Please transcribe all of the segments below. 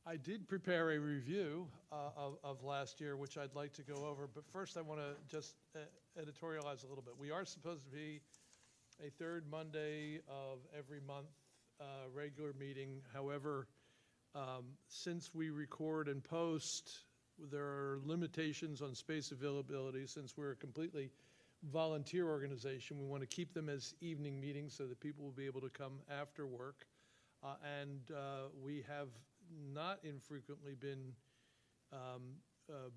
I did prepare a review of last year, which I'd like to go over, but first I want to just editorialize a little bit. We are supposed to be a third Monday of every month regular meeting. However, since we record and post, there are limitations on space availability. Since we're a completely volunteer organization, we want to keep them as evening meetings so that people will be able to come after work. And we have not infrequently been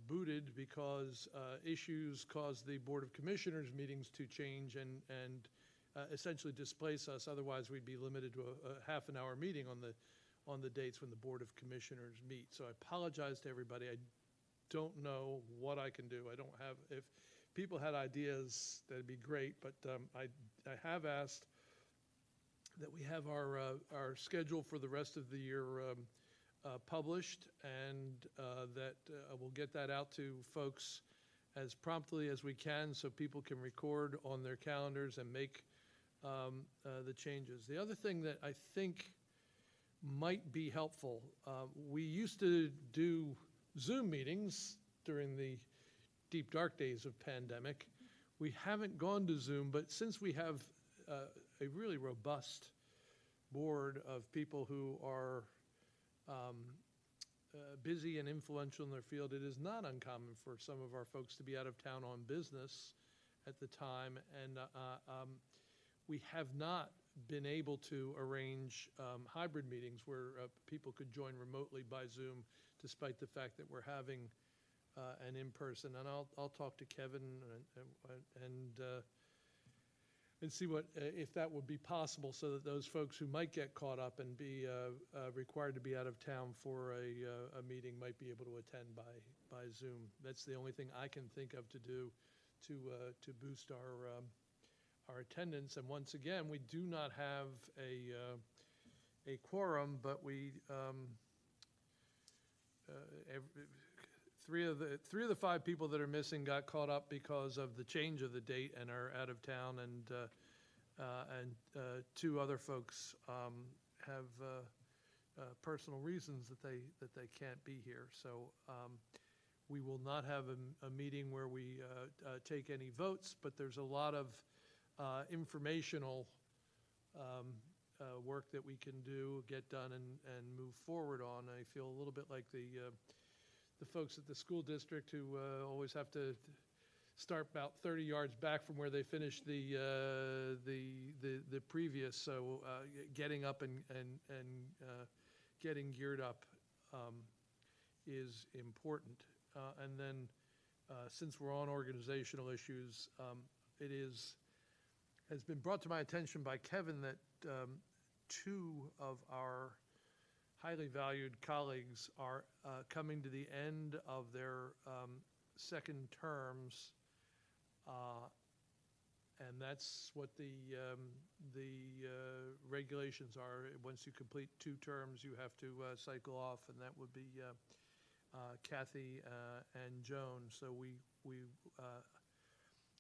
booted because issues caused the Board of Commissioners meetings to change and essentially displace us. Otherwise, we'd be limited to a half an hour meeting on the dates when the Board of Commissioners meet. So I apologize to everybody. I don't know what I can do. I don't have, if people had ideas, that'd be great, but I have asked that we have our schedule for the rest of the year published, and that we'll get that out to folks as promptly as we can so people can record on their calendars and make the changes. The other thing that I think might be helpful, we used to do Zoom meetings during the deep dark days of pandemic. We haven't gone to Zoom, but since we have a really robust board of people who are busy and influential in their field, it is not uncommon for some of our folks to be out of town on business at the time, and we have not been able to arrange hybrid meetings where people could join remotely by Zoom, despite the fact that we're having an in-person. And I'll talk to Kevin and see what if that would be possible, so that those folks who might get caught up and be required to be out of town for a meeting might be able to attend by Zoom. That's the only thing I can think of to do to boost our attendance. And once again, we do not have a quorum, but we three of the five people that are missing got caught up because of the change of the date and are out of town, and two other folks have personal reasons that they can't be here. So we will not have a meeting where we take any votes, but there's a lot of informational work that we can do, get done, and move forward on. I feel a little bit like the folks at the school district who always have to start about 30 yards back from where they finished the previous. So getting up and getting geared up is important. And then since we're on organizational issues, has been brought to my attention by Kevin that two of our highly valued colleagues are coming to the end of their second terms, and that's what the regulations are. Once you complete 2 terms, you have to cycle off, and that would be Kathy and Joan. So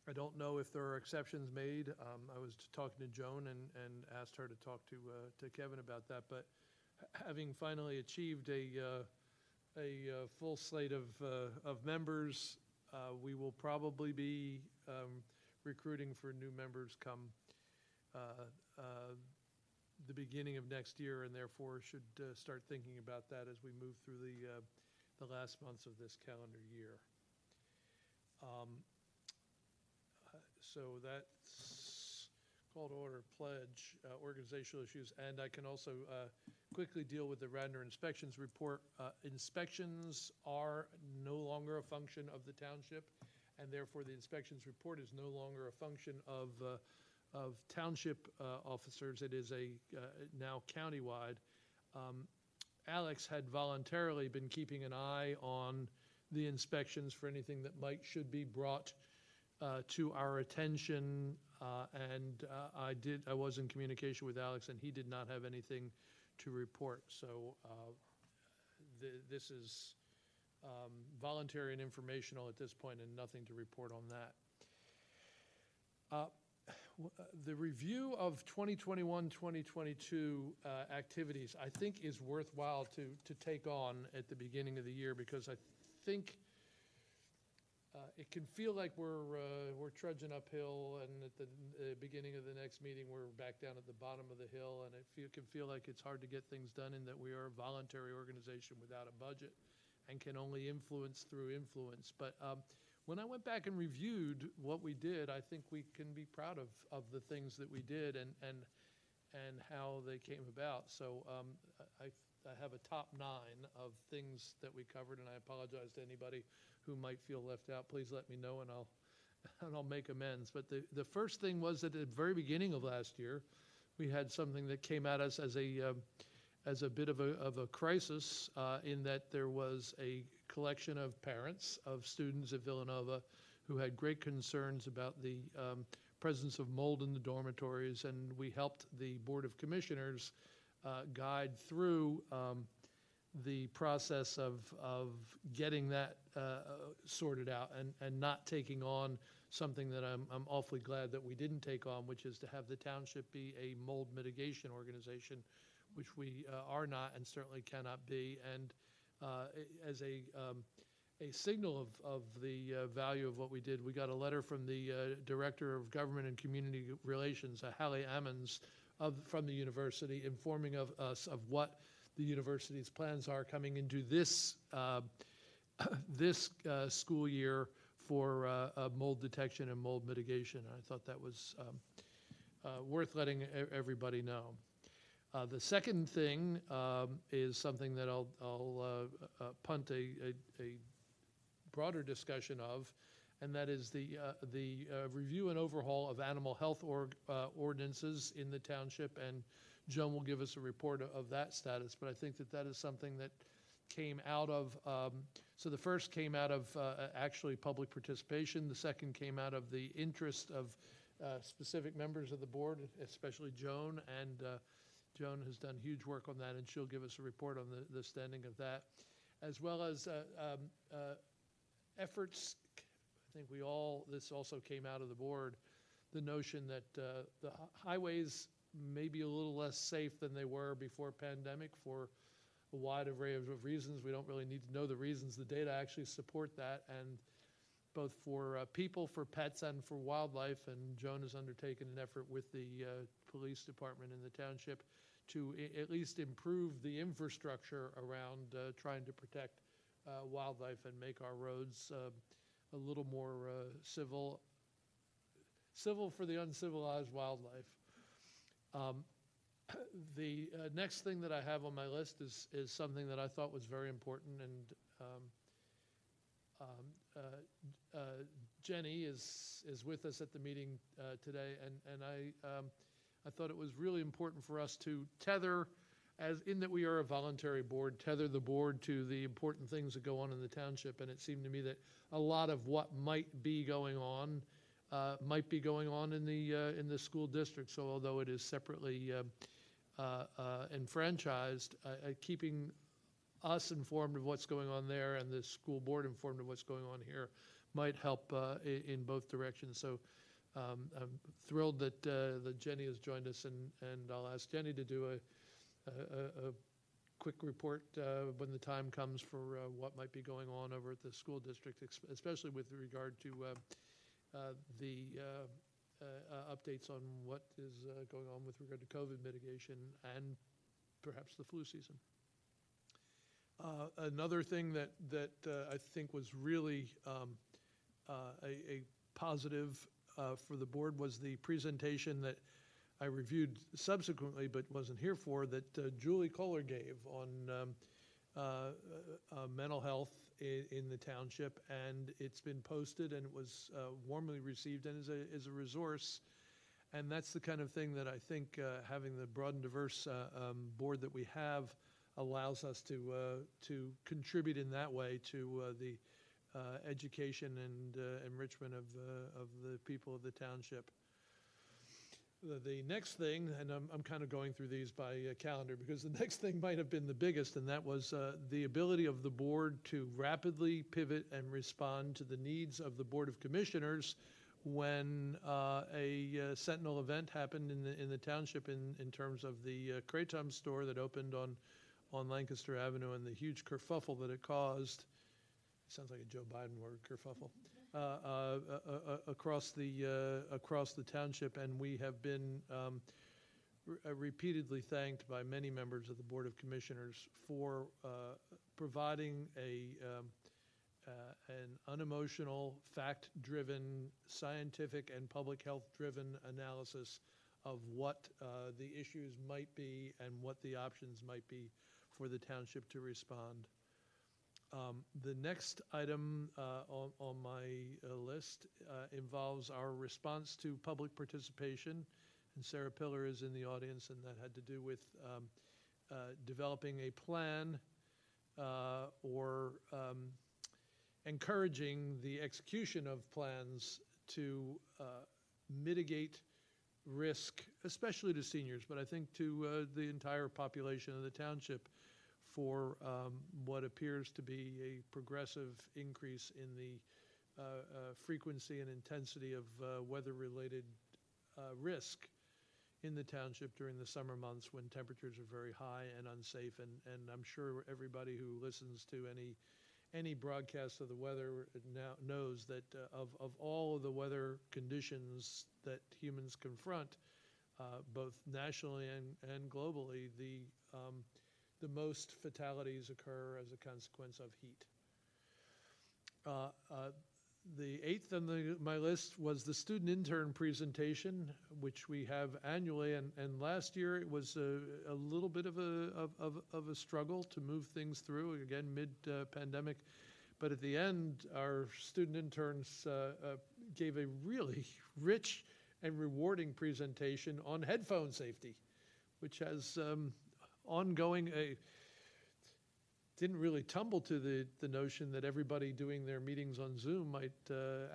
I don't know if there are exceptions made. I was talking to Joan and asked her to talk to Kevin about that. But having finally achieved a full slate of members, we will probably be recruiting for new members come the beginning of next year, and therefore should start thinking about that as we move through the last months of this calendar year. So that's call to order, pledge, organizational issues, and I can also quickly deal with the Radnor inspections report. Inspections are no longer a function of the township, and therefore the inspections report is no longer a function of township officers. It is now countywide. Alex had voluntarily been keeping an eye on the inspections for anything that should be brought to our attention, and I was in communication with Alex, and he did not have anything to report. So this is voluntary and informational at this point, and nothing to report on that. The review of 2021, 2022 activities, I think, is worthwhile to take on at the beginning of the year, because I think it can feel like we're trudging uphill, and at the beginning of the next meeting, we're back down at the bottom of the hill, and it can feel like it's hard to get things done, in that we are a voluntary organization without a budget and can only influence through influence. But when I went back and reviewed what we did, I think we can be proud of the things that we did and how they came about. So I have a top 9 of things that we covered, and I apologize to anybody who might feel left out. Please let me know, and I'll make amends. But the first thing was that at the very beginning of last year, we had something that came at us as a bit of a crisis, in that there was a collection of parents of students at Villanova who had great concerns about the presence of mold in the dormitories, and we helped the Board of Commissioners guide through the process of getting that sorted out, and not taking on something that I'm awfully glad that we didn't take on, which is to have the township be a mold mitigation organization, which we are not and certainly cannot be. And as a signal of the value of what we did, we got a letter from the Director of Government and Community Relations, Hallie Ammons, from the university, informing us of what the university's plans are coming into this school year for mold detection and mold mitigation. I thought that was worth letting everybody know. The second thing is something that I'll punt a broader discussion of, and that is the review and overhaul of animal health ordinances in the township, and Joan will give us a report of that status. But I think that is something that came out of, so the first came out of actually public participation. The second came out of the interest of specific members of the board, especially Joan, and Joan has done huge work on that, and she'll give us a report on the standing of that, as well as efforts. I think this also came out of the board, the notion that the highways may be a little less safe than they were before pandemic for a wide array of reasons. We don't really need to know the reasons. The data actually support that, and both for people, for pets, and for wildlife. And Joan has undertaken an effort with the police department in the township to at least improve the infrastructure around trying to protect wildlife and make our roads a little more civil for the uncivilized wildlife. The next thing that I have on my list is something that I thought was very important, and Jenny is with us at the meeting today, and I thought it was really important for us to tether, as in that we are a voluntary board, tether the board to the important things that go on in the township. And it seemed to me that a lot of what might be going on in the school district. So although it is separately enfranchised, keeping us informed of what's going on there and the school board informed of what's going on here might help in both directions. So I'm thrilled that Jenny has joined us, and I'll ask Jenny to do a quick report when the time comes for what might be going on over at the school district, especially with regard to the updates on what is going on with regard to COVID mitigation and perhaps the flu season. Another thing that I think was really a positive for the board was the presentation that I reviewed subsequently but wasn't here for, that Julie Kohler gave on mental health in the township, and it's been posted, and it was warmly received and is a resource. And that's the kind of thing that I think having the broad and diverse board that we have allows us to contribute in that way to the education and enrichment of the people of the township. The next thing, and I'm kind of going through these by calendar, because the next thing might have been the biggest, and that was the ability of the board to rapidly pivot and respond to the needs of the Board of Commissioners when a Sentinel event happened in the township in terms of the Kratom store that opened on Lancaster Avenue and the huge kerfuffle that it caused. Sounds like a Joe Biden word, kerfuffle, across the township, and we have been repeatedly thanked by many members of the Board of Commissioners for providing an unemotional, fact-driven, scientific, and public health-driven analysis of what the issues might be and what the options might be for the township to respond. The next item on my list involves our response to public participation, and Sarah Pillar is in the audience, and that had to do with developing a plan or encouraging the execution of plans to mitigate risk, especially to seniors, but I think to the entire population of the township, for what appears to be a progressive increase in the frequency and intensity of weather-related risk in the township during the summer months when temperatures are very high and unsafe. And I'm sure everybody who listens to any broadcast of the weather now knows that of all of the weather conditions that humans confront, both nationally and globally, the most fatalities occur as a consequence of heat. The eighth on my list was the student intern presentation, which we have annually, and last year it was a little bit of a struggle to move things through, again, mid-pandemic. But at the end, our student interns gave a really rich and rewarding presentation on headphone safety, which has ongoing, didn't really tumble to the notion that everybody doing their meetings on Zoom might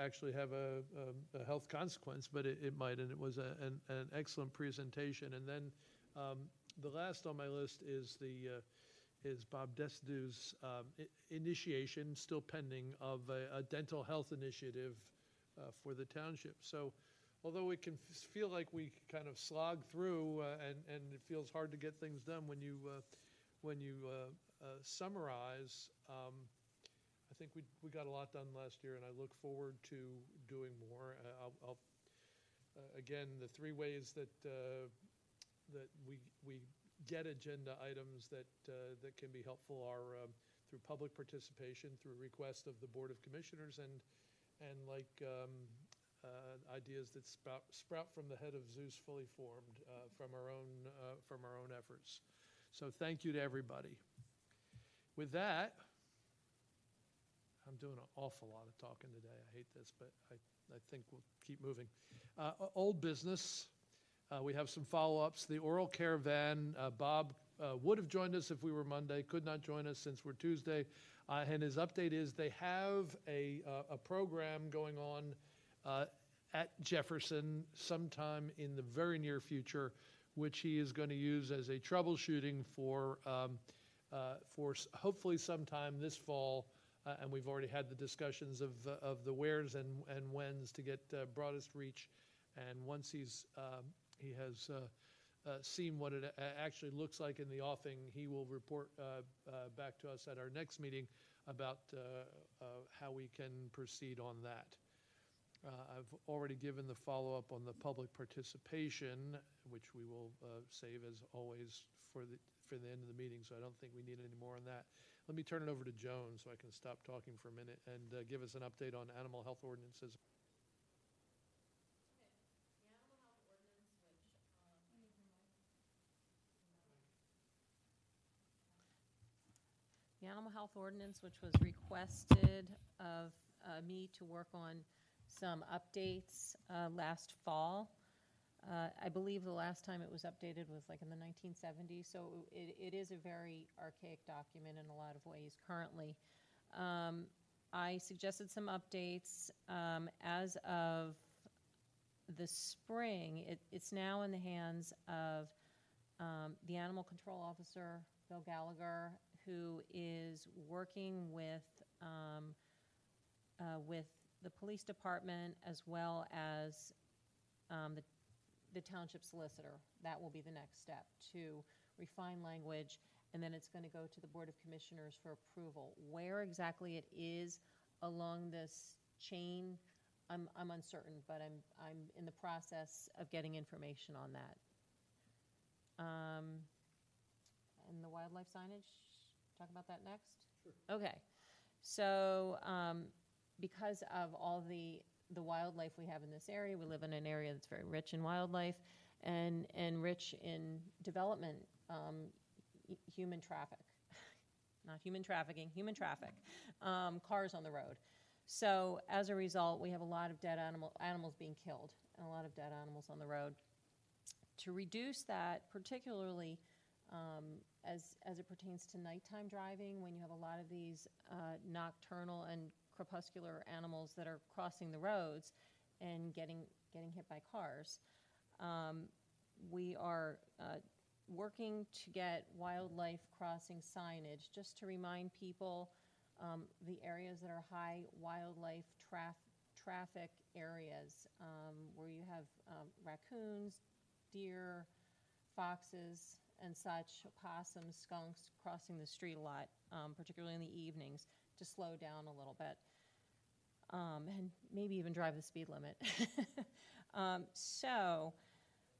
actually have a health consequence, but it might, and it was an excellent presentation. And then the last on my list is Bob Desidu's initiation, still pending, of a dental health initiative for the township. So although it can feel like we kind of slog through and it feels hard to get things done when you summarize, I think we got a lot done last year, and I look forward to doing more. I'll again, the three ways that we get agenda items that can be helpful are through public participation, through request of the Board of Commissioners, and like ideas that sprout from the head of Zeus fully formed from our own efforts. So thank you to everybody. With that, I'm doing an awful lot of talking today. I hate this, but I think we'll keep moving. Old business. We have some follow-ups. The oral care van, Bob would have joined us if we were Monday, could not join us since we're Tuesday. And his update is they have a program going on at Jefferson sometime in the very near future, which he is going to use as a troubleshooting for hopefully sometime this fall. And we've already had the discussions of the wheres and whens to get broadest reach. And once he has seen what it actually looks like in the offing, he will report back to us at our next meeting about how we can proceed on that. I've already given the follow-up on the public participation, which we will save as always for the end of the meeting, so I don't think we need any more on that. Let me turn it over to Joan so I can stop talking for a minute and give us an update on animal health ordinances. The animal health ordinance, which was requested of me to work on some updates last fall. I believe the last time it was updated was like in the 1970s, so it is a very archaic document in a lot of ways currently. I suggested some updates. As of the spring, it's now in the hands of the animal control officer, Bill Gallagher, who is working with the police department as well as the township solicitor. That will be the next step, to refine language, and then it's going to go to the Board of Commissioners for approval. Where exactly it is along this chain, I'm uncertain, but I'm in the process of getting information on that. And the wildlife signage, talk about that next? Sure. Okay. So because of all the wildlife we have in this area, we live in an area that's very rich in wildlife and rich in development, human traffic. Not human trafficking, human traffic, cars on the road. So as a result, we have a lot of dead animals being killed and a lot of dead animals on the road. To reduce that, particularly as it pertains to nighttime driving, when you have a lot of these nocturnal and crepuscular animals that are crossing the roads and getting hit by cars, we are working to get wildlife crossing signage, just to remind people the areas that are high wildlife traffic areas, where you have raccoons, deer, foxes, and such, opossums, skunks crossing the street a lot, particularly in the evenings, to slow down a little bit, and maybe even drive the speed limit. So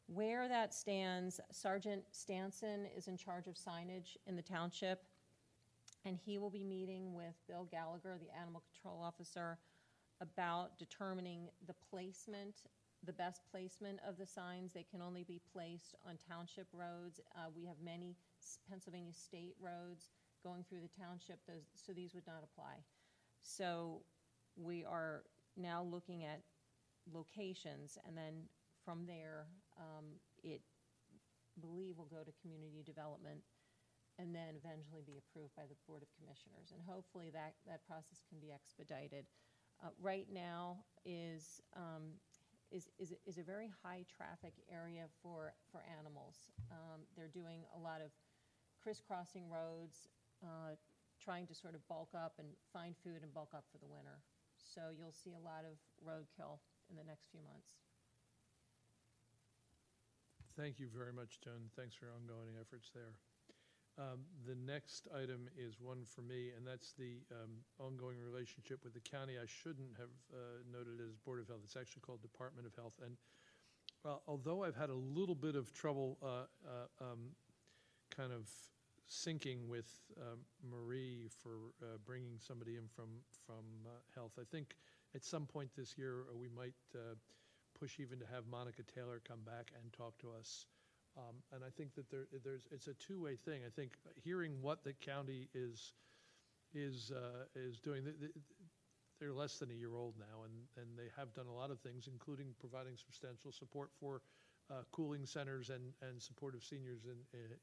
where that stands, Sergeant Stanson is in charge of signage in the township, and he will be meeting with Bill Gallagher, the animal control officer, about determining the placement, the best placement of the signs. They can only be placed on township roads. We have many Pennsylvania state roads going through the township, so these would not apply. So we are now looking at locations, and then from there, believe will go to community development and then eventually be approved by the Board of Commissioners. And hopefully that process can be expedited. Right now is a very high traffic area for animals. They're doing a lot of crisscrossing roads, trying to sort of bulk up and find food and bulk up for the winter. So you'll see a lot of roadkill in the next few months. Thank you very much, Joan. Thanks for your ongoing efforts there. The next item is one for me, and that's the ongoing relationship with the county. I shouldn't have noted it as Board of Health. It's actually called Department of Health. And although I've had a little bit of trouble kind of syncing with Marie for bringing somebody in from Health, I think at some point this year we might push even to have Monica Taylor come back and talk to us. And I think that it's a two-way thing. I think hearing what the county is doing, they're less than a year old now, and they have done a lot of things, including providing substantial support for cooling centers and support of seniors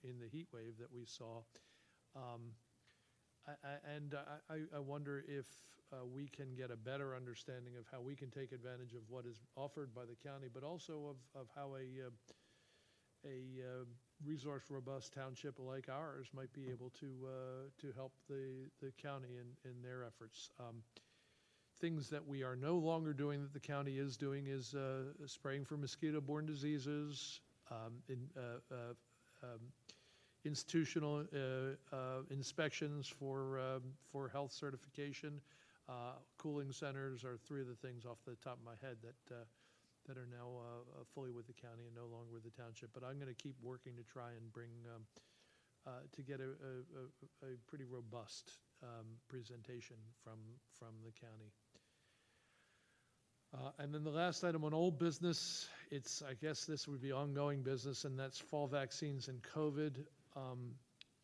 in the heat wave that we saw. I wonder if we can get a better understanding of how we can take advantage of what is offered by the county, but also of how a resource-robust township like ours might be able to help the county in their efforts. Things that we are no longer doing that the county is doing is spraying for mosquito-borne diseases, institutional inspections for health certification. Cooling centers are three of the things off the top of my head that are now fully with the county and no longer with the township. But I'm going to keep working to try and bring to get a pretty robust presentation from the county. And then the last item on old business, I guess this would be ongoing business, and that's fall vaccines and COVID.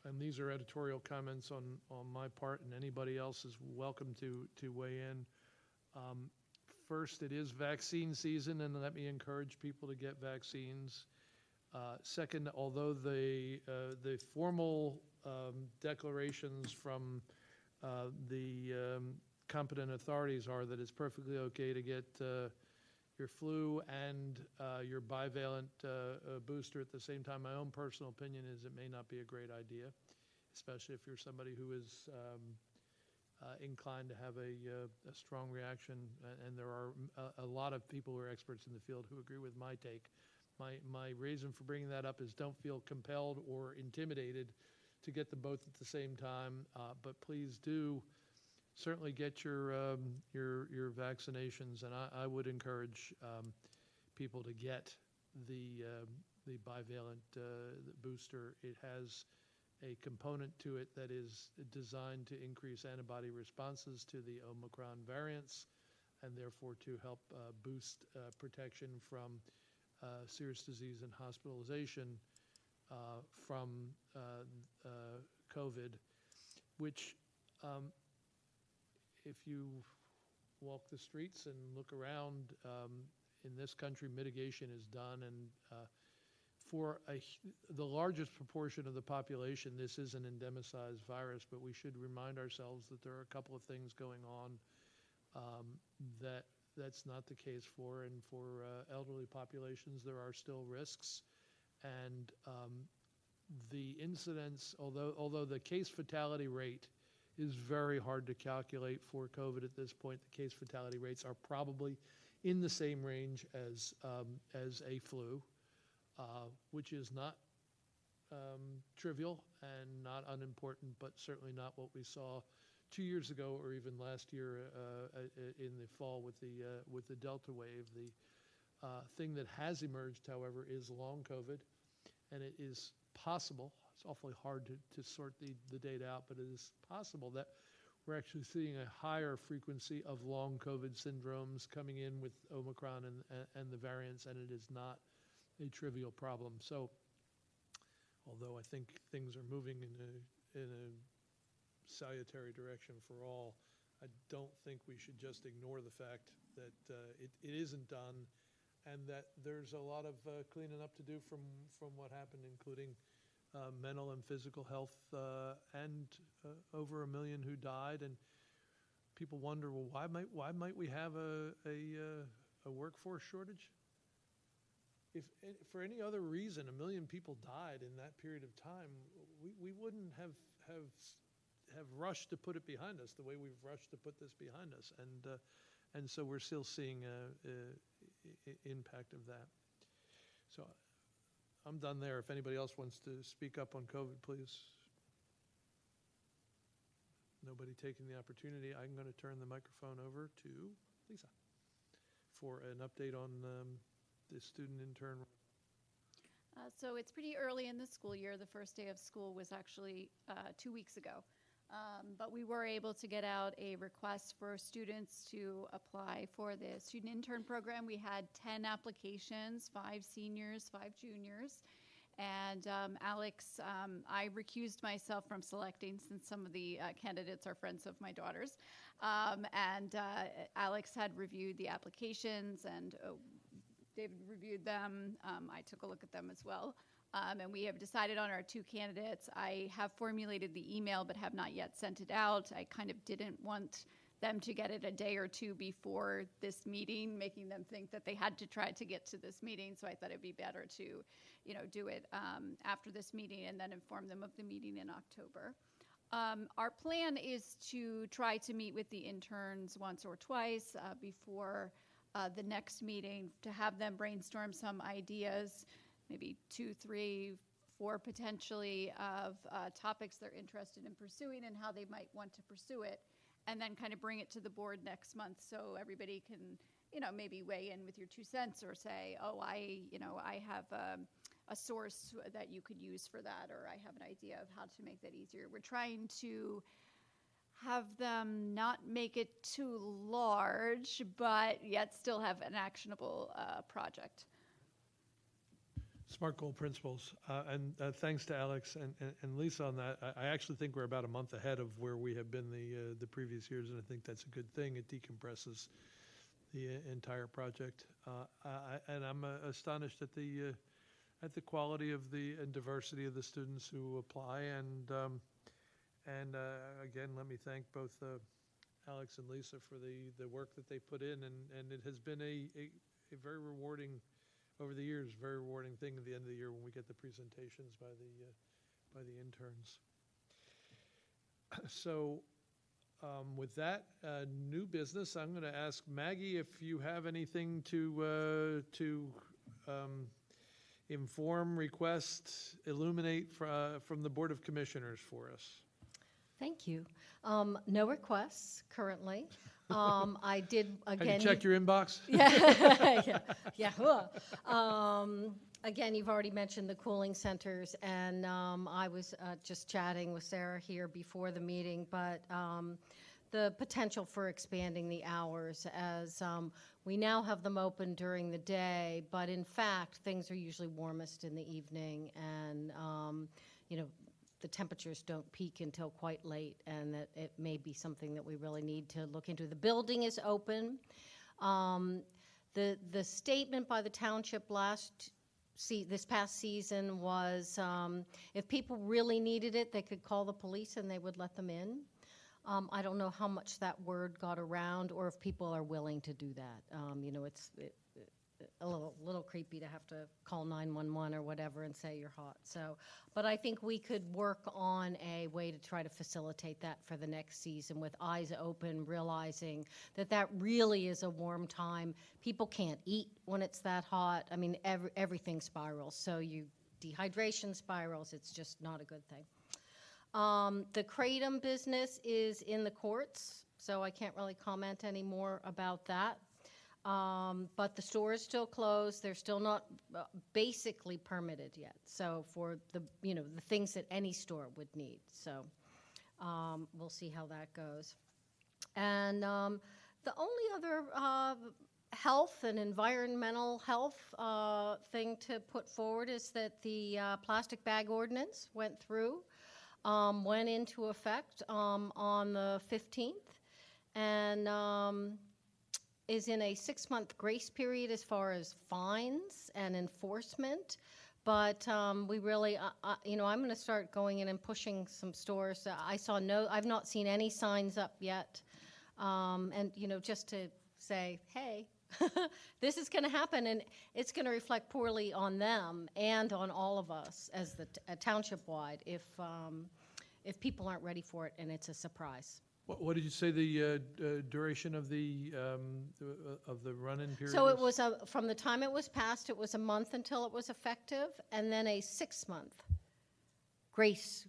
And these are editorial comments on my part, and anybody else is welcome to weigh in. First, it is vaccine season, and let me encourage people to get vaccines. Second, although the formal declarations from the competent authorities are that it's perfectly okay to get your flu and your bivalent booster at the same time, my own personal opinion is it may not be a great idea, especially if you're somebody who is inclined to have a strong reaction, and there are a lot of people who are experts in the field who agree with my take. My reason for bringing that up is don't feel compelled or intimidated to get them both at the same time, but please do certainly get your vaccinations, and I would encourage people to get the bivalent booster. It has a component to it that is designed to increase antibody responses to the Omicron variants, and therefore to help boost protection from serious disease and hospitalization from COVID, which if you walk the streets and look around in this country, mitigation is done, and for the largest proportion of the population, this is an endemicized virus, but we should remind ourselves that there are a couple of things going on that's not the case for, and for elderly populations, there are still risks, and the incidence, although the case fatality rate is very hard to calculate for COVID at this point, the case fatality rates are probably in the same range as a flu. Which is not trivial and not unimportant, but certainly not what we saw 2 years ago or even last year in the fall with the Delta wave. The thing that has emerged, however, is long COVID, and it is possible, it's awfully hard to sort the data out, but it is possible that we're actually seeing a higher frequency of long COVID syndromes coming in with Omicron and the variants, and it is not a trivial problem. So, although I think things are moving in a salutary direction for all, I don't think we should just ignore the fact that it isn't done, and that there's a lot of cleaning up to do from what happened, including mental and physical health, and over 1 million who died. And people wonder, well, why might we have a workforce shortage? If for any other reason 1 million people died in that period of time, we wouldn't have rushed to put it behind us the way we've rushed to put this behind us, and so we're still seeing impact of that. So I'm done there. If anybody else wants to speak up on COVID, please. Nobody taking the opportunity. I'm going to turn the microphone over to Lisa for an update on the student intern. So it's pretty early in the school year. The first day of school was actually 2 weeks ago. But we were able to get out a request for students to apply for the student intern program. We had 10 applications, 5 seniors, 5 juniors. And Alex, I recused myself from selecting since some of the candidates are friends of my daughter's. Alex had reviewed the applications, and David reviewed them. I took a look at them as well. And we have decided on our 2 candidates. I have formulated the email but have not yet sent it out. I kind of didn't want them to get it a day or 2 before this meeting, making them think that they had to try to get to this meeting. So I thought it'd be better to, do it after this meeting and then inform them of the meeting in October. Our plan is to try to meet with the interns once or twice before the next meeting, to have them brainstorm some ideas, maybe 2, 3, 4 potentially, of topics they're interested in pursuing and how they might want to pursue it, and then kind of bring it to the board next month so everybody can, maybe weigh in with your 2 cents or say, oh, I have a source that you could use for that, or I have an idea of how to make that easier. We're trying to have them not make it too large, but yet still have an actionable project. Smart goal principles, and thanks to Alex and Lisa on that. I actually think we're about a month ahead of where we have been the previous years, and I think that's a good thing. It decompresses the entire project, and I'm astonished at the quality of and diversity of the students who apply. And again, let me thank both Alex and Lisa for the work that they put in, and it has been a very rewarding, over the years, very rewarding thing at the end of the year when we get the presentations by the interns. So With that, new business, I'm going to ask Maggie if you have anything to inform, request, illuminate from the Board of Commissioners for us. Thank you. No requests currently. I did, again. Have you checked your inbox? Yeah, again, you've already mentioned the cooling centers, and I was just chatting with Sarah here before the meeting, but the potential for expanding the hours, as we now have them open during the day, but in fact, things are usually warmest in the evening, and the temperatures don't peak until quite late, and that it may be something that we really need to look into. The building is open. The statement by the township this past season was if people really needed it, they could call the police and they would let them in. I don't know how much that word got around, or if people are willing to do that. It's a little creepy to have to call 911 or whatever and say you're hot. So, but I think we could work on a way to try to facilitate that for the next season with eyes open, realizing that that really is a warm time. People can't eat when it's that hot. I mean, everything spirals. So dehydration spirals. It's just not a good thing. The Kratom business is in the courts, so I can't really comment any more about that. But the store is still closed. They're still not basically permitted yet. So for the things that any store would need. So we'll see how that goes. And the only other health and environmental health thing to put forward is that the plastic bag ordinance went through, went into effect on the 15th, and is in a 6-month grace period as far as fines and enforcement. But we really, I'm going to start going in and pushing some stores. I've not seen any signs up yet. And, just to say, hey, this is going to happen, and it's going to reflect poorly on them and on all of us as the township-wide if people aren't ready for it and it's a surprise. What did you say the duration of the run-in period So it is? was from the time it was passed, it was a month until it was effective, and then a 6-month grace.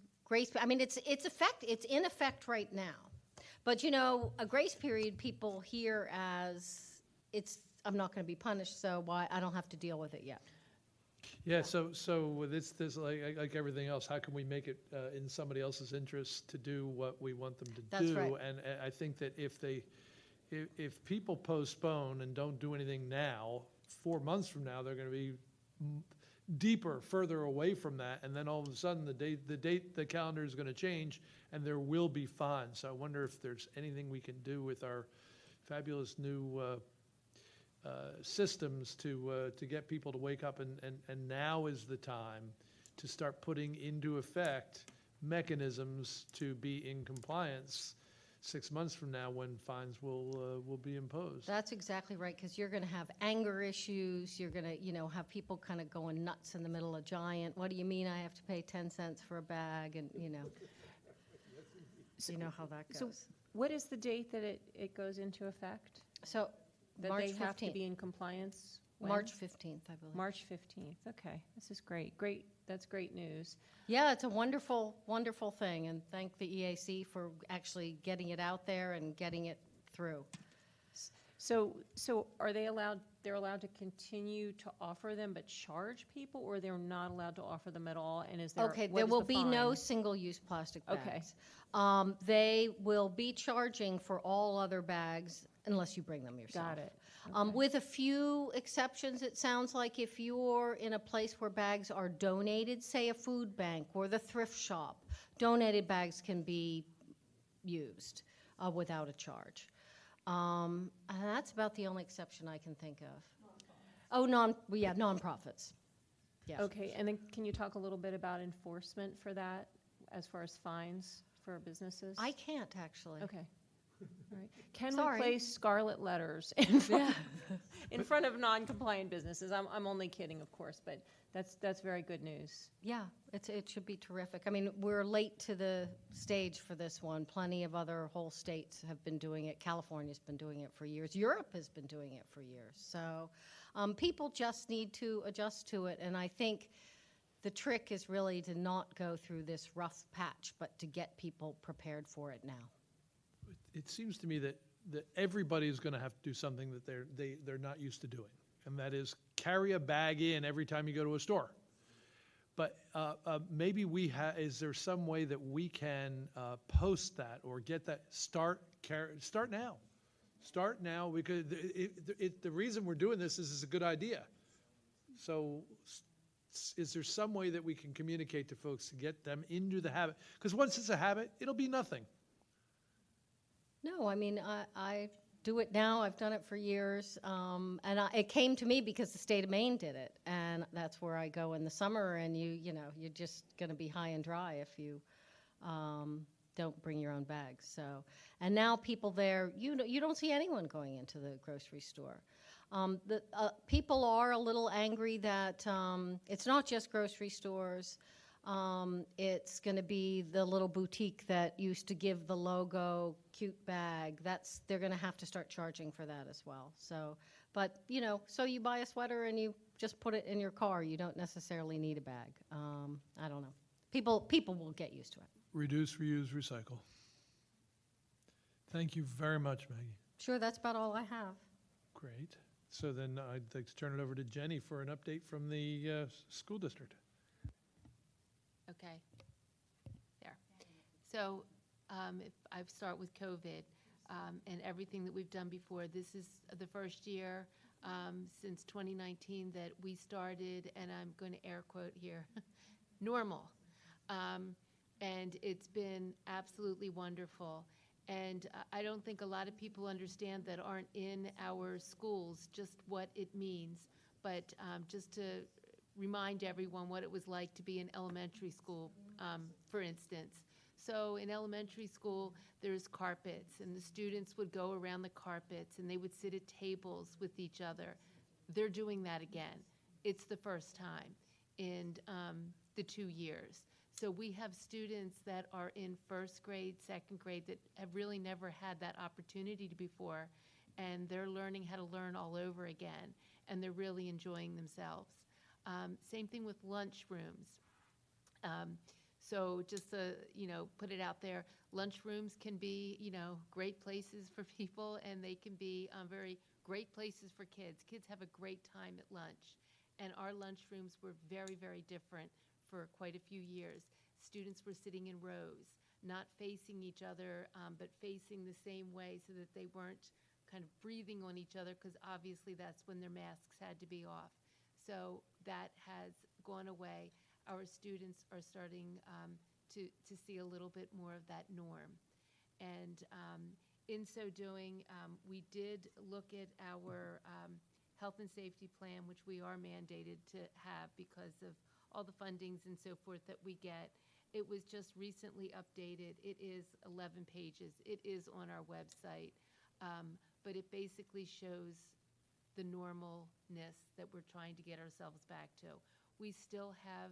I mean, it's in effect right now. But a grace period people hear as I'm not going to be punished, so why I don't have to deal with it yet. Yeah, so with this like everything else, how can we make it in somebody else's interest to do what we want them to do? That's right. And I think that if people postpone and don't do anything now, 4 months from now, they're going to be further away from that, and then all of a sudden the calendar is going to change, and there will be fines. So I wonder if there's anything we can do with our fabulous new systems to get people to wake up, and now is the time to start putting into effect mechanisms to be in compliance 6 months from now when fines will be imposed. That's exactly right, because you're going to have anger issues. You're going to, have people kind of going nuts in the middle of Giant. What do you mean I have to pay 10 cents for a bag? And, you know how that goes. So what is the date that it goes into effect? So That March they have to 15th. be in compliance? When? March 15th, I believe. March 15th, okay. This is great. That's great news. Yeah, it's a wonderful, wonderful thing, and thank the EAC for actually getting it out there and getting it through. So are they're allowed to continue to offer them but charge people, or they're not allowed to offer them at all? And is there, Okay, what there is will the be no fine? single-use plastic bags. Okay. They will be charging for all other bags unless you bring them yourself. Got it. Okay. With a few exceptions, it sounds like if you're in a place where bags are donated, say a food bank or the thrift shop, donated bags can be used without a charge. And that's about the only exception I can think of. Oh, nonprofits. Yes. Okay, and then can you talk a little bit about enforcement for that as far as fines for businesses? I can't, actually. Okay. All right. Can Sorry. we place scarlet letters in in front of non-compliant businesses. I'm only kidding, of course, but that's very good news. Yeah, it should be terrific. I mean, we're late to the stage for this one. Plenty of other whole states have been doing it. California's been doing it for years. Europe has been doing it for years. So people just need to adjust to it. And I think the trick is really to not go through this rough patch, but to get people prepared for it now. It seems to me that everybody is going to have to do something that they're not used to doing, and that is carry a bag in every time you go to a store. But maybe is there some way that we can post that or get that, start now. Start now, because the reason we're doing this is it's a good idea. So is there some way that we can communicate to folks to get them into the habit? Because once it's a habit, it'll be nothing. No, I mean, I do it now. I've done it for years. And it came to me because the state of Maine did it. And that's where I go in the summer. And you're just going to be high and dry if you don't bring your own bags. So, and now people there, you don't see anyone going into the grocery store. People are a little angry that it's not just grocery stores. It's going to be the little boutique that used to give the logo cute bag. They're going to have to start charging for that as well. So, but so you buy a sweater and you just put it in your car. You don't necessarily need a bag. I don't know. People will get used to it. Reduce, reuse, recycle. Thank you very much, Maggie. Sure, that's about all I have. Great. So then I'd like to turn it over to Jenny for an update from the school district. Okay. There. So if I start with COVID and everything that we've done before, this is the first year since 2019 that we started, and I'm going to air quote here, normal. And it's been absolutely wonderful. And I don't think a lot of people understand that aren't in our schools just what it means. But just to remind everyone what it was like to be in elementary school, for instance. So in elementary school, there's carpets, and the students would go around the carpets, and they would sit at tables with each other. They're doing that again. It's the first time in the 2 years. So we have students that are in first grade, second grade that have really never had that opportunity before, and they're learning how to learn all over again, and they're really enjoying themselves. Same thing with lunch rooms. So just to, put it out there, lunch rooms can be, great places for people, and they can be very great places for kids. Kids have a great time at lunch, and our lunch rooms were very, very different for quite a few years. Students were sitting in rows, not facing each other, but facing the same way so that they weren't kind of breathing on each other, because obviously that's when their masks had to be off. So that has gone away. Our students are starting to see a little bit more of that norm. And in so doing, we did look at our health and safety plan, which we are mandated to have because of all the fundings and so forth that we get. It was just recently updated. It is 11 pages. It is on our website, but it basically shows the normalness that we're trying to get ourselves back to. We still have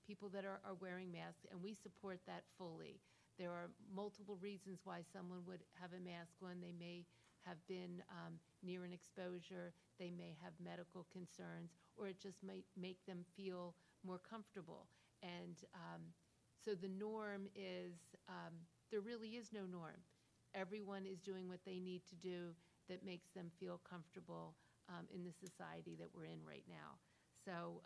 people that are wearing masks, and we support that fully. There are multiple reasons why someone would have a mask on. They may have been near an exposure, they may have medical concerns, or it just might make them feel more comfortable. And so the norm is, there really is no norm. Everyone is doing what they need to do that makes them feel comfortable in the society that we're in right now. So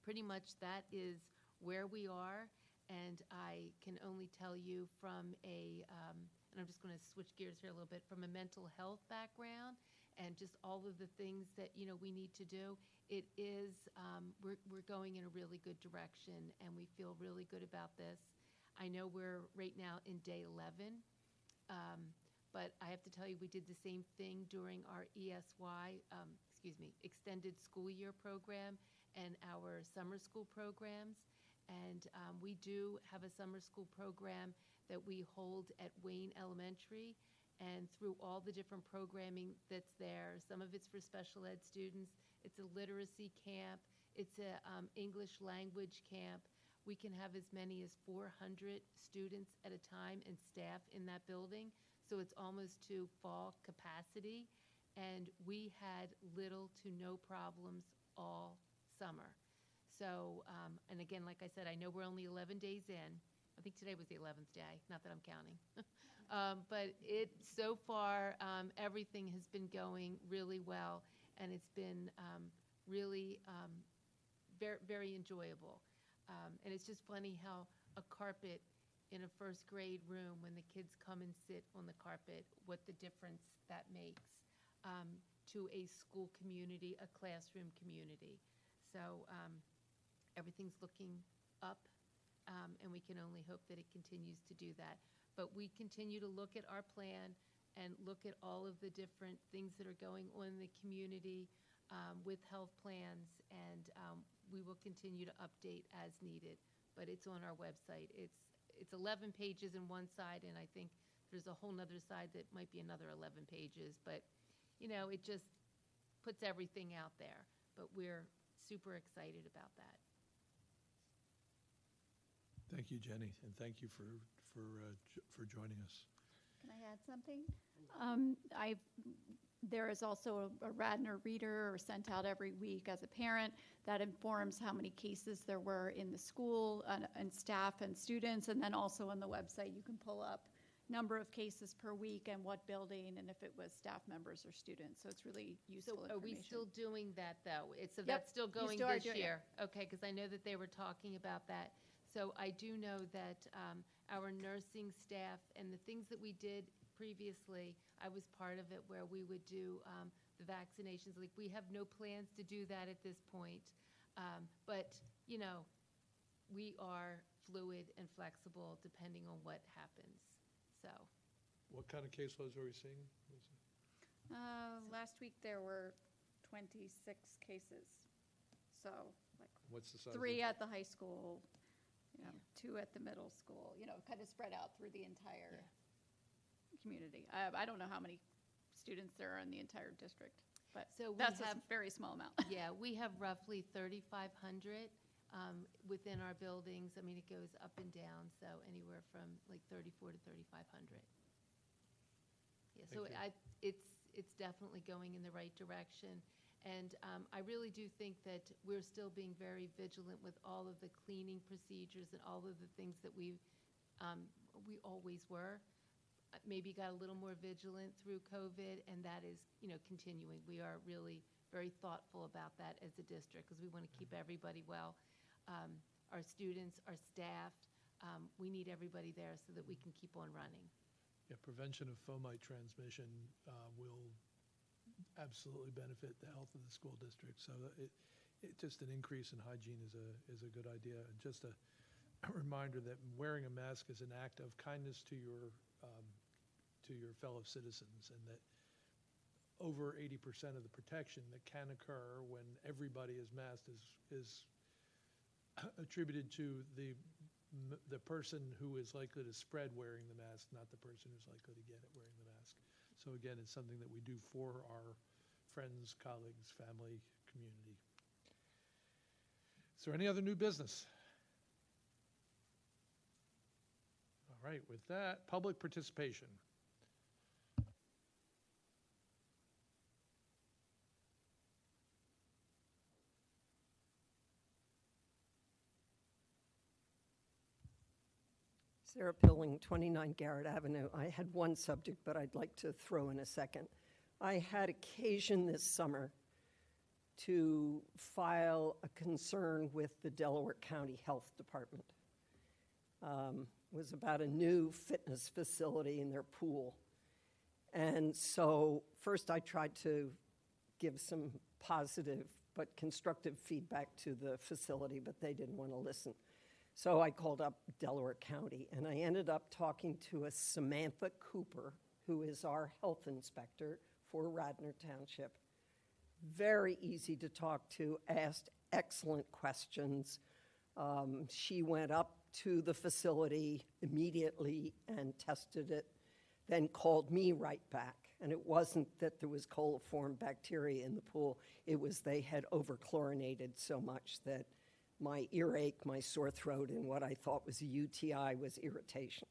pretty much that is where we are, and I can only tell you from and I'm just going to switch gears here a little bit, from a mental health background and just all of the things that we need to do. It is we're going in a really good direction, and we feel really good about this. I know we're right now in day 11, but I have to tell you, we did the same thing during our ESY, extended school year program and our summer school programs. And we do have a summer school program that we hold at Wayne Elementary, and through all the different programming that's there. Some of it's for special ed students. It's a literacy camp. It's a English language camp. We can have as many as 400 students at a time and staff in that building, so it's almost to fall capacity. And we had little to no problems all summer. So, and again, like I said, I know we're only 11 days in. I think today was the 11th day, not that I'm counting. But so far, everything has been going really well, and it's been really very, very enjoyable. And it's just funny how a carpet in a first grade room, when the kids come and sit on the carpet, what the difference that makes to a school community, a classroom community. So everything's looking up, and we can only hope that it continues to do that. But we continue to look at our plan and look at all of the different things that are going on in the community with health plans, and we will continue to update as needed. But it's on our website. It's 11 pages in one side, and I think there's a whole nother side that might be another 11 pages. But, you know, it just puts everything out there. But we're super excited about that. Thank you, Jenny, and thank you for joining us. Can I add something? There is also a Radnor reader sent out every week as a parent that informs how many cases there were in the school and staff and students. And then also on the website, you can pull up number of cases per week and what building and if it was staff members or students. So it's really useful So are we information. still doing that, though? So Yep, that's still you going still are this doing it. year? Okay, because I know that they were talking about that. So I do know that our nursing staff and the things that we did previously, I was part of it, where we would do the vaccinations. Like, we have no plans to do that at this point. But, you know, we are fluid and flexible depending on what happens. So, What kind of caseloads are we seeing? Last week there were 26 cases. So like What's the size? 3 at the high school, you know, Yeah. 2 at the middle school, you know, kind of spread out through the entire community. I don't know how many students there are in the entire district, but So we that's a have- very small amount. yeah, we have roughly 3,500 within our buildings. I mean, it goes up and down, so anywhere from like 34 to 3,500. Yeah, so Thank it's definitely going in the right direction. And I really do think that we're still being very vigilant with all of the cleaning procedures and all of the things that we always were. Maybe got a little more vigilant through COVID, and that is, you know, continuing. We are really very thoughtful about that as a district, because we want to keep everybody well. Our students, our staff, we need everybody there so that we can keep on running. Yeah, prevention of fomite transmission will absolutely benefit the health of the school district. So just an increase in hygiene is a good idea. And just a reminder that wearing a mask is an act of kindness to your fellow citizens, and that over 80% of the protection that can occur when everybody is masked is attributed to the person who is likely to spread wearing the mask, not the person who's likely to get it wearing the mask. So again, it's something that we do for our friends, colleagues, family, community. Is there any other new business? All right, with that, public participation. Sarah Pilling, 29 Garrett Avenue. I had one subject, but I'd like to throw in a second. I had occasion this summer to file a concern with the Delaware County Health Department. It was about a new fitness facility in their pool. And so first I tried to give some positive but constructive feedback to the facility, but they didn't want to listen. So I called up Delaware County, and I ended up talking to a Samantha Cooper, who is our health inspector for Radnor Township. Very easy to talk to, asked excellent questions. She went up to the facility immediately and tested it. then called me right back. And it wasn't that there was coliform bacteria in the pool, it was they had overchlorinated so much that my earache, my sore throat, and what I thought was a UTI was irritation.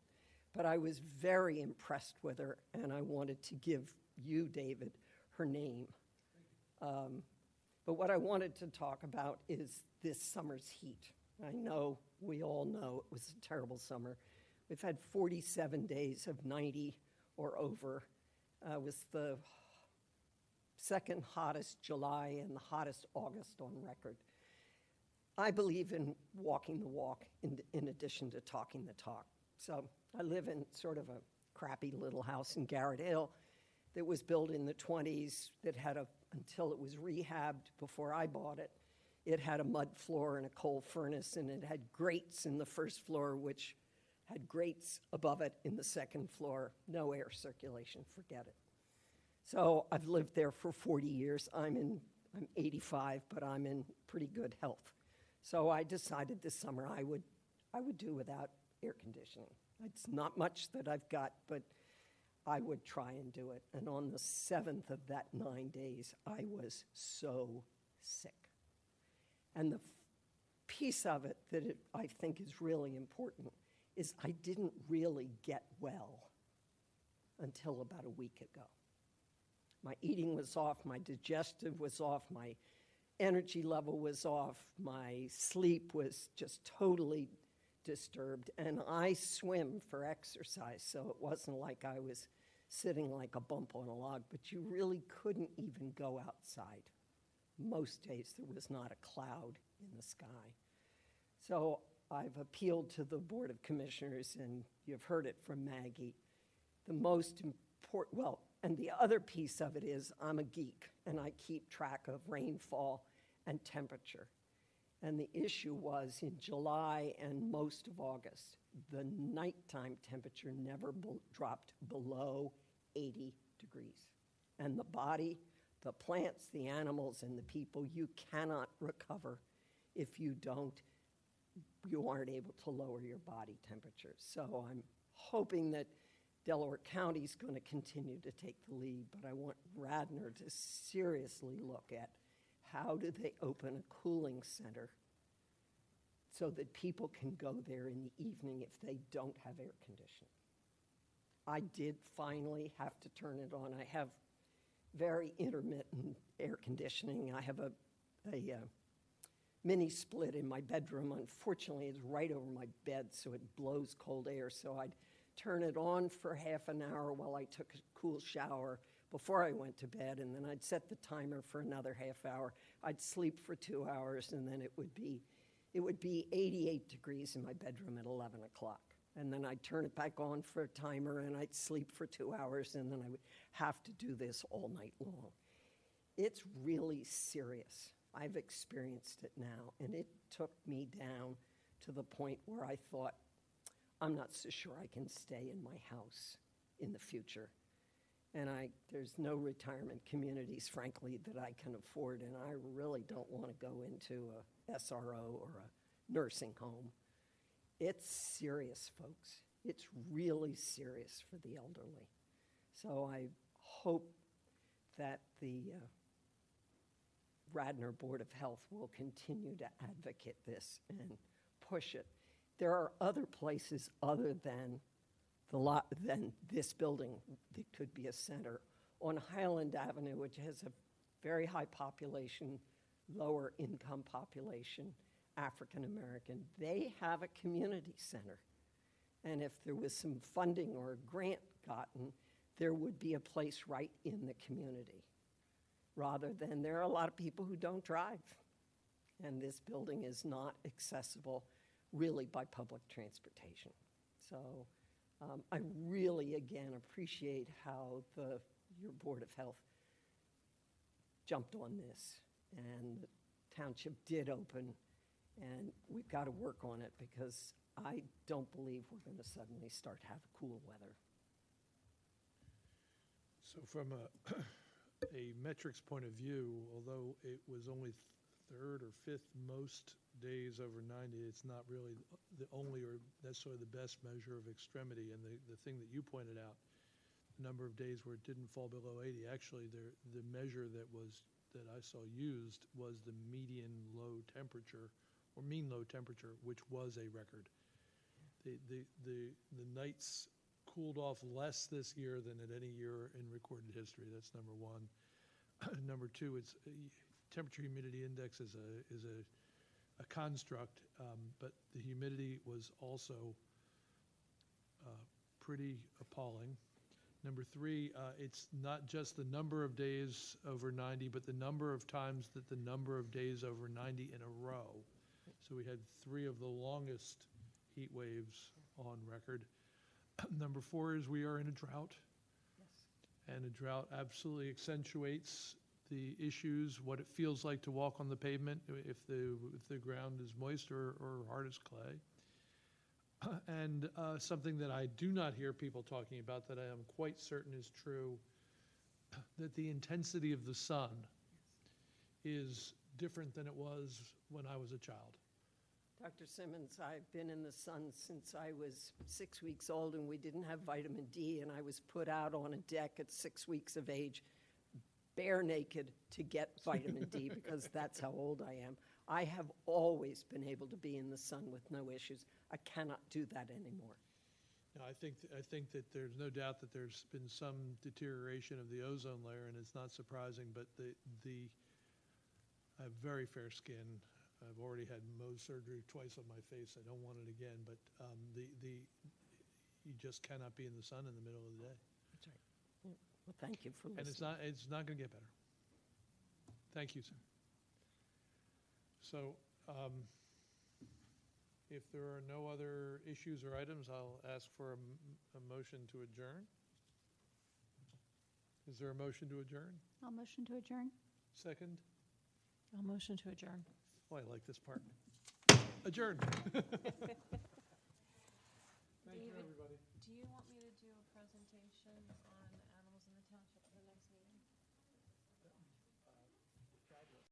But I was very impressed with her, and I wanted to give you, David, her name. But what I wanted to talk about is this summer's heat. I know, we all know, it was a terrible summer. We've had 47 days of 90 or over. It was the second hottest July and the hottest August on record. I believe in walking the walk in addition to talking the talk. So I live in sort of a crappy little house in Garrett Hill that was built in the 20s that had until it was rehabbed before I bought it, it had a mud floor and a coal furnace, and it had grates in the first floor, which had grates above it in the second floor. No air circulation, forget it. So I've lived there for 40 years. I'm 85, but I'm in pretty good health. So I decided this summer I would do without air conditioning. It's not much that I've got, but I would try and do it. And on the 7th of that 9 days, I was so sick. And the piece of it that I think is really important is I didn't really get well until about a week ago. My eating was off, my digestive was off, my energy level was off, my sleep was just totally disturbed, and I swim for exercise, so it wasn't like I was sitting like a bump on a log, but you really couldn't even go outside. Most days there was not a cloud in the sky. So I've appealed to the Board of Commissioners, and you've heard it from Maggie. The most important, well, and the other piece of it is I'm a geek, and I keep track of rainfall and temperature. And the issue was in July and most of August, the nighttime temperature never dropped below 80 degrees. And the body, the plants, the animals, and the people, you cannot recover if you aren't able to lower your body temperature. So I'm hoping that Delaware County is going to continue to take the lead, but I want Radnor to seriously look at how do they open a cooling center so that people can go there in the evening if they don't have air conditioning. I did finally have to turn it on. I have very intermittent air conditioning. I have a mini split in my bedroom. Unfortunately, it's right over my bed, so it blows cold air. So I'd turn it on for half an hour while I took a cool shower before I went to bed, and then I'd set the timer for another half hour. I'd sleep for 2 hours, and then it would be 88 degrees in my bedroom at 11 o'clock. And then I'd turn it back on for a timer, and I'd sleep for 2 hours, and then I would have to do this all night long. It's really serious. I've experienced it now, and it took me down to the point where I thought, I'm not so sure I can stay in my house in the future. And there's no retirement communities, frankly, that I can afford, and I really don't want to go into a SRO or a nursing home. It's serious, folks. It's really serious for the elderly. So I hope that the Radnor Board of Health will continue to advocate this and push it. There are other places other than than this building that could be a center. On Highland Avenue, which has a very high population, lower income population, African American, they have a community center. And if there was some funding or a grant gotten, there would be a place right in the community. Rather than, there are a lot of people who don't drive. And this building is not accessible really by public transportation. So I really, again, appreciate how your Board of Health jumped on this. And the township did open, and we've got to work on it because I don't believe we're going to suddenly start to have cool weather. So from a metrics point of view, although it was only third or fifth most days over 90, it's not really the only or necessarily the best measure of extremity. And the thing that you pointed out number of days where it didn't fall below 80. Actually, the measure that I saw used was the median low temperature, or mean low temperature, which was a record. The nights cooled off less this year than at any year in recorded history. That's number one. Number two, it's temperature humidity index is a construct, but the humidity was also pretty appalling. Number three, it's not just the number of days over 90, but the number of times that the number of days over 90 in a row. So we had 3 of the longest heat waves on record. Number 4 is we are in a drought. And a drought absolutely accentuates the issues, what it feels like to walk on the pavement if the ground is moist or hard as clay. And something that I do not hear people talking about that I am quite certain is true, that the intensity of the sun is different than it was when I was a child. Dr. Simmons, I've been in the sun since I was 6 weeks old, and we didn't have vitamin D, and I was put out on a deck at 6 weeks of age, bare naked, to get vitamin D, because that's how old I am. I have always been able to be in the sun with no issues. I cannot do that anymore. No, I think that there's no doubt that there's been some deterioration of the ozone layer, and it's not surprising, but I have very fair skin. I've already had Mohs surgery twice on my face. I don't want it again, but you just cannot be in the sun in the middle of the day. That's right. Yeah. Well, thank you for listening. And it's not going to get better. Thank you, sir. So, if there are no other issues or items, I'll ask for a motion to adjourn. Is there a motion to adjourn? I'll motion to adjourn. Second? I'll motion to adjourn. Oh, I like this part. Adjourn. Thank you, everybody. Do you want me to do a presentation on